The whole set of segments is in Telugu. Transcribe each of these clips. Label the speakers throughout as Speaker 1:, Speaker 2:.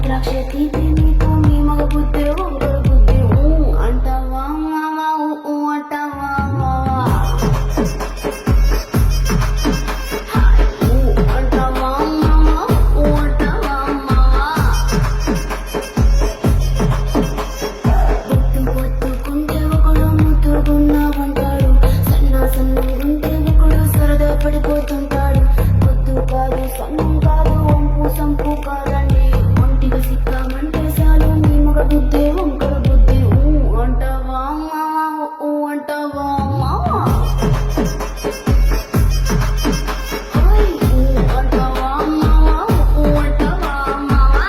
Speaker 1: ద్రాక్ష తీపి నీకు నీ మగ బుద్ధి ఒకరు బుద్ధి అంటావా మావా అంటావా మావా అంటావా మావా అంటావా మావా పొత్తుకుంటే ఒకడు ముద్దుగున్నావంటాడు సన్నుంటే ఒకడు సరదా పడిపోతుంటాడు పొత్తు కాదు సన్నం కాదు వంపు సంపు కాదండి ఒంటిగా సిక్కామంటే చాలు నీ మగ బుద్ధి వంకర బుద్ధి అంటావా మావా అంటావా మావా అంటావా మావా అంటావా మావా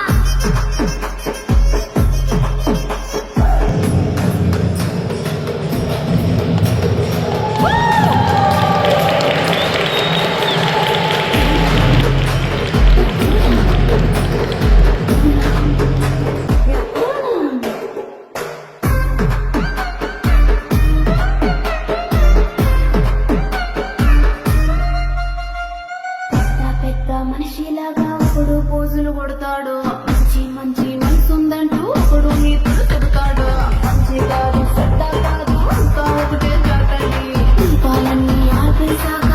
Speaker 1: పెద్ద మనిషిలాగా ఒకడు పోజులు కొడతాడు మంచి మంచి మనసుందంటూ ఒకడు నీతులు చెబుతాడు మంచి కాదు చెడ్డ కాదు ఇంకా ఒకటే చాటండి దీపాలన్నీ ఆర్పేశాక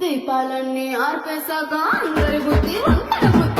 Speaker 1: దీపాలన్నీ ఆర్పేశాక అందరి బుద్ధి వంకర బుద్ధి